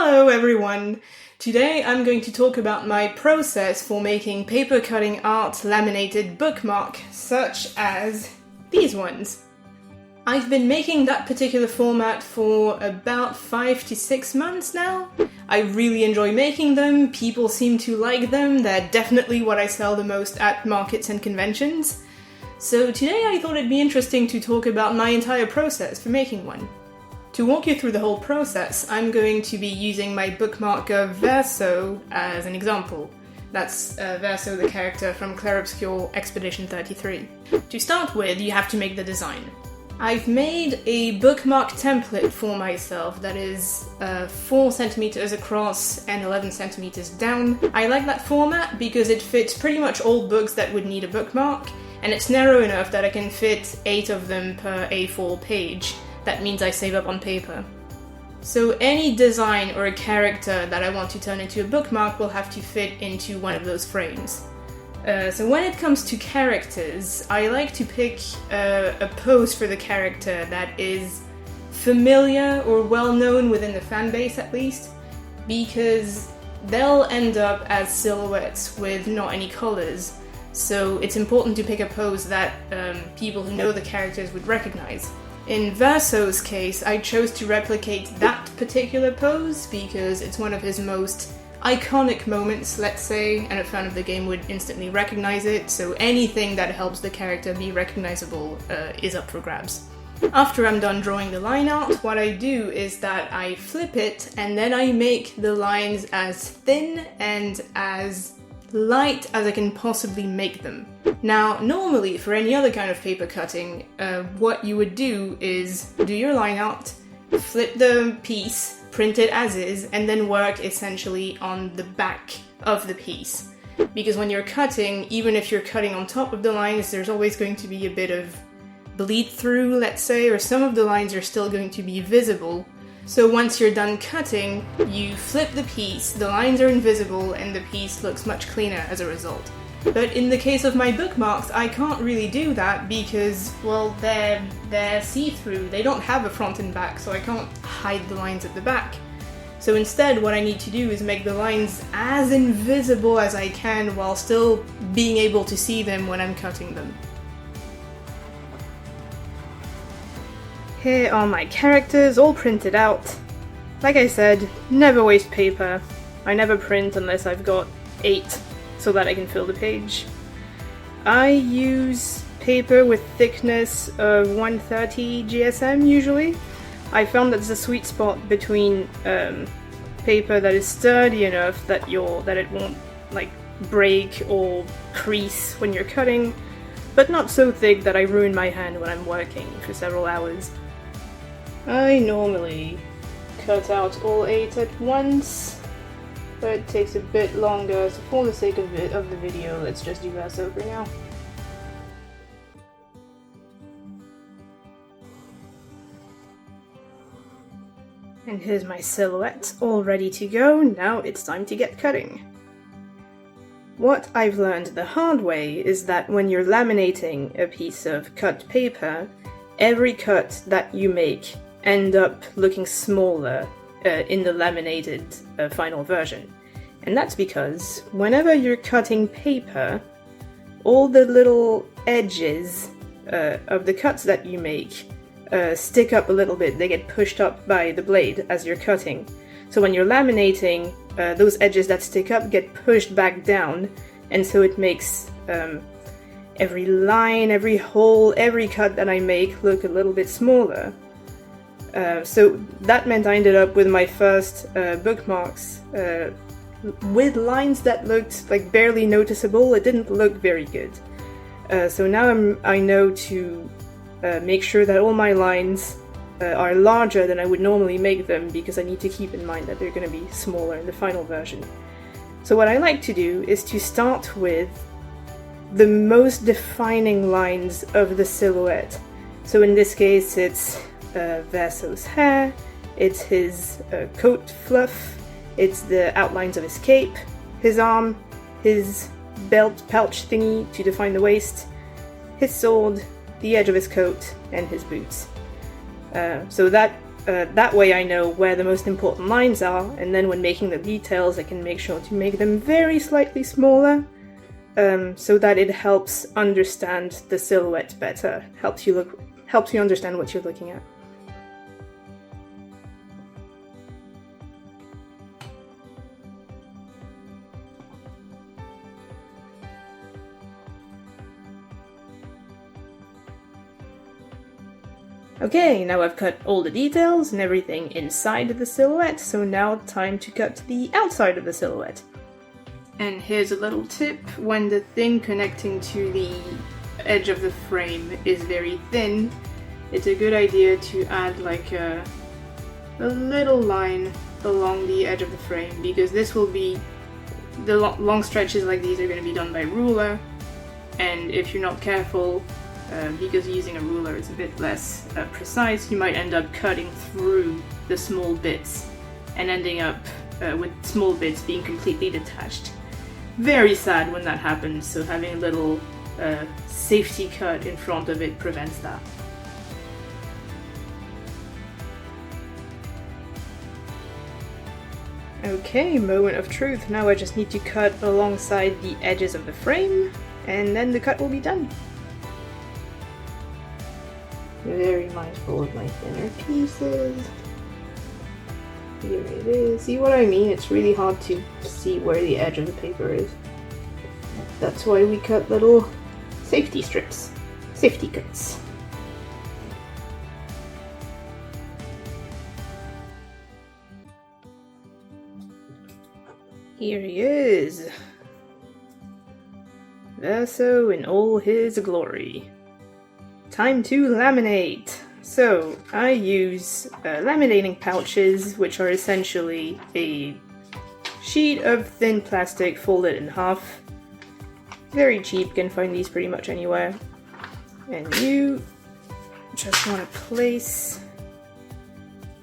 Hello everyone! Today I'm going to talk about my process for making paper cutting art laminated bookmark, such as these ones. I've been making that particular format for about 5 to 6 months now. I really enjoy making them, people seem to like them, they're definitely what I sell the most at markets and conventions. So today I thought it'd be interesting to talk about my entire process for making one. To walk you through the whole process, I'm going to be using my bookmarker Verso as an example. That's Verso, the character from Clair Obscur Expedition 33. To start with, you have to make the design. I've made a bookmark template for myself that is 4 centimeters across and 11 centimeters down. I like that format because it fits pretty much all books that would need a bookmark, and it's narrow enough that I can fit 8 of them per A4 page. That means I save up on paper. So any design or a character that I want to turn into a bookmark will have to fit into one of those frames. So when it comes to characters, I like to pick a pose for the character that is familiar or well known within the fan base at least, because they'll end up as silhouettes with not any colors. So it's important to pick a pose that people who know the characters would recognize. In Verso's case, I chose to replicate that particular pose because it's one of his most iconic moments, let's say, and a fan of the game would instantly recognize it, so anything that helps the character be recognizable is up for grabs. After I'm done drawing the line out, what I do is that I flip it and then I make the lines as thin and as light as I can possibly make them. Now, normally, for any other kind of paper cutting, what you would do is do your line out, flip the piece, print it as is, and then work essentially on the back of the piece. Because when you're cutting, even if you're cutting on top of the lines, there's always going to be a bit of bleed through, let's say, or some of the lines are still going to be visible. So once you're done cutting, you flip the piece, the lines are invisible, and the piece looks much cleaner as a result. But in the case of my bookmarks, I can't really do that because, well, they're see-through. They don't have a front and back, so I can't hide the lines at the back. So instead, what I need to do is make the lines as invisible as I can while still being able to see them when I'm cutting them. Here are my characters all printed out. Like I said, never waste paper. I never print unless I've got 8 so that I can fill the page. I use paper with thickness of 130 GSM usually. I found that's a sweet spot between paper that is sturdy enough that it won't like break or crease when you're cutting, but not so thick that I ruin my hand when I'm working for several hours. I normally cut out all 8 at once, but it takes a bit longer, so for the sake of the video, let's just do Verso for now. And here's my silhouette, all ready to go. Now it's time to get cutting. What I've learned the hard way is that when you're laminating a piece of cut paper, every cut that you make end up looking smaller in the laminated final version. And that's because whenever you're cutting paper, all the little edges of the cuts that you make stick up a little bit. They get pushed up by the blade as you're cutting. So when you're laminating, those edges that stick up get pushed back down, and so it makes every line, every hole, every cut that I make look a little bit smaller. So that meant I ended up with my first bookmarks with lines that looked like barely noticeable. It didn't look very good. So now I know to make sure that all my lines are larger than I would normally make them, because I need to keep in mind that they're going to be smaller in the final version. So what I like to do is to start with the most defining lines of the silhouette. So in this case it's Verso's hair, it's his coat fluff, it's the outlines of his cape, his arm, his belt pouch thingy to define the waist, his sword, the edge of his coat, and his boots. So that that way I know where the most important lines are, and then when making the details I can make sure to make them very slightly smaller, so that it helps understand the silhouette better, helps you understand what you're looking at. Okay, now I've cut all the details and everything inside the silhouette, so now time to cut the outside of the silhouette. And here's a little tip: when the thing connecting to the edge of the frame is very thin, it's a good idea to add like a little line along the edge of the frame, because this will be, the long stretches like these are going to be done by ruler, and if you're not careful, because using a ruler is a bit less precise, you might end up cutting through the small bits and ending up with small bits being completely detached. Very sad when that happens, so having a little safety cut in front of it prevents that. Okay, moment of truth. Now I just need to cut alongside the edges of the frame, and then the cut will be done. Very mindful of my thinner pieces. Here it is. See what I mean? It's really hard to see where the edge of the paper is. That's why we cut little safety strips. Safety cuts. Here he is. Verso in all his glory. Time to laminate! So, I use laminating pouches, which are essentially a sheet of thin plastic folded in half. Very cheap, can find these pretty much anywhere. And you just want to place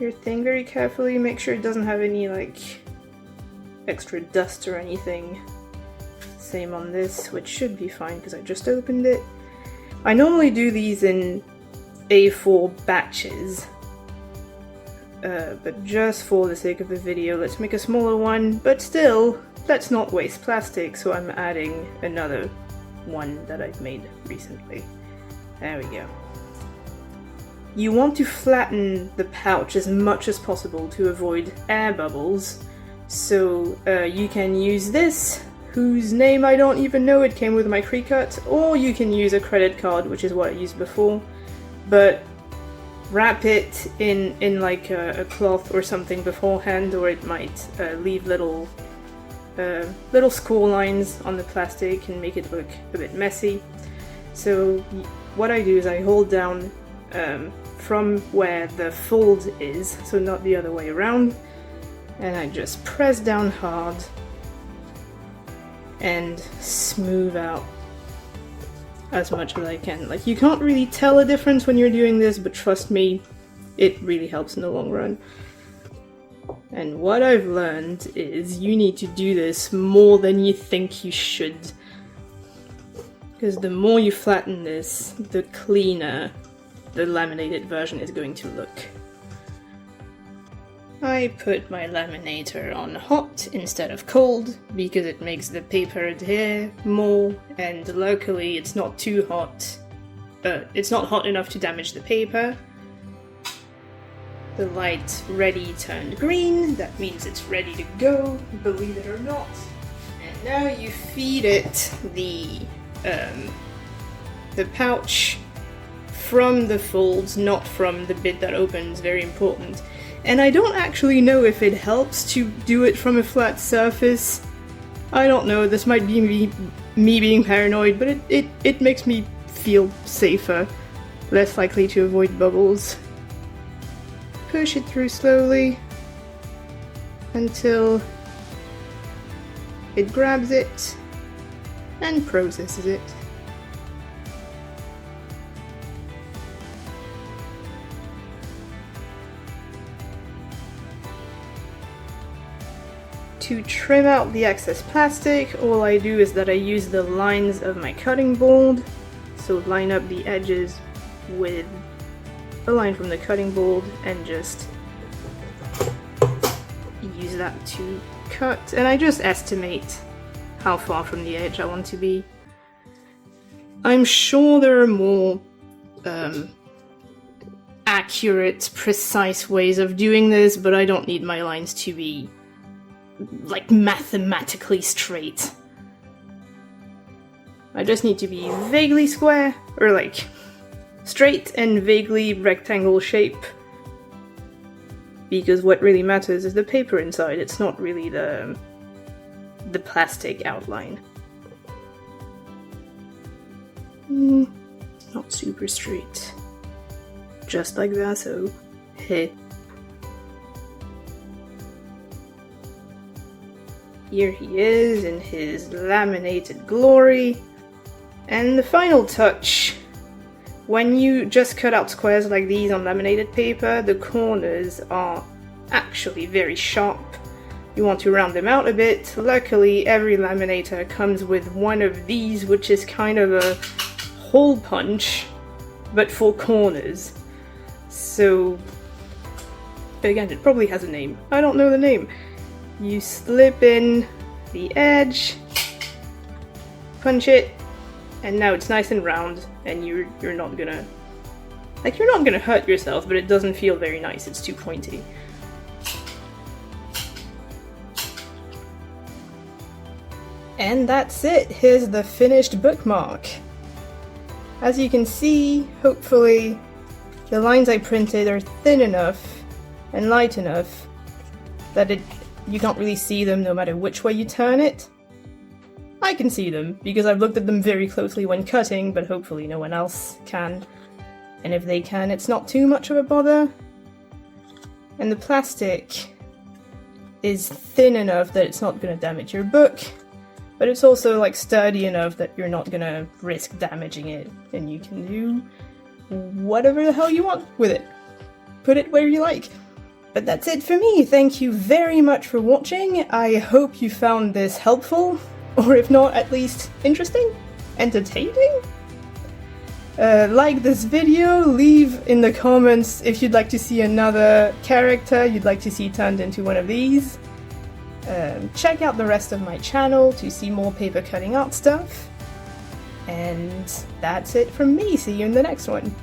your thing very carefully, make sure it doesn't have any like extra dust or anything. Same on this, which should be fine because I just opened it. I normally do these in A4 batches, but just for the sake of the video, let's make a smaller one, but still, let's not waste plastic, so I'm adding another one that I've made recently. There we go. You want to flatten the pouch as much as possible to avoid air bubbles, so you can use this, whose name I don't even know, it came with my pre-cut, or you can use a credit card, which is what I used before, but wrap it in like a cloth or something beforehand, or it might leave little score lines on the plastic and make it look a bit messy. So what I do is I hold down from where the fold is, so not the other way around, and I just press down hard and smooth out as much as I can. Like, you can't really tell a difference when you're doing this, but trust me, it really helps in the long run. And what I've learned is you need to do this more than you think you should, because the more you flatten this, the cleaner the laminated version is going to look. I put my laminator on hot instead of cold because it makes the paper adhere more, and luckily it's not too hot. It's not hot enough to damage the paper. The light ready turned green, that means it's ready to go, believe it or not. And now you feed it the pouch from the folds, not from the bit that opens, very important. And I don't actually know if it helps to do it from a flat surface. I don't know, this might be me being paranoid, but it makes me feel safer, less likely to avoid bubbles. Push it through slowly until it grabs it and processes it. To trim out the excess plastic, all I do is that I use the lines of my cutting board, so line up the edges with a line from the cutting board and just use that to cut. And I just estimate how far from the edge I want to be. I'm sure there are more accurate, precise ways of doing this, but I don't need my lines to be like mathematically straight. I just need to be vaguely square, or like straight and vaguely rectangle shape, because what really matters is the paper inside, it's not really the plastic outline. Not super straight. Just like Verso. Heh. Here he is in his laminated glory. And the final touch. When you just cut out squares like these on laminated paper, the corners are actually very sharp. You want to round them out a bit. Luckily, every laminator comes with one of these, which is kind of a hole punch, but for corners. So, again, it probably has a name. I don't know the name. You slip in the edge, punch it, and now it's nice and round, and you're not gonna hurt yourself, but it doesn't feel very nice. It's too pointy. And that's it. Here's the finished bookmark. As you can see, hopefully, the lines I printed are thin enough and light enough that you can't really see them no matter which way you turn it. I can see them because I've looked at them very closely when cutting, but hopefully no one else can. And if they can, it's not too much of a bother. And the plastic is thin enough that it's not going to damage your book, but it's also like sturdy enough that you're not going to risk damaging it, and you can do whatever the hell you want with it. Put it where you like. But that's it for me. Thank you very much for watching. I hope you found this helpful, or if not, at least interesting? Entertaining? Like this video, leave in the comments if you'd like to see another character you'd like to see turned into one of these. Check out the rest of my channel to see more paper cutting art stuff. And that's it from me. See you in the next one.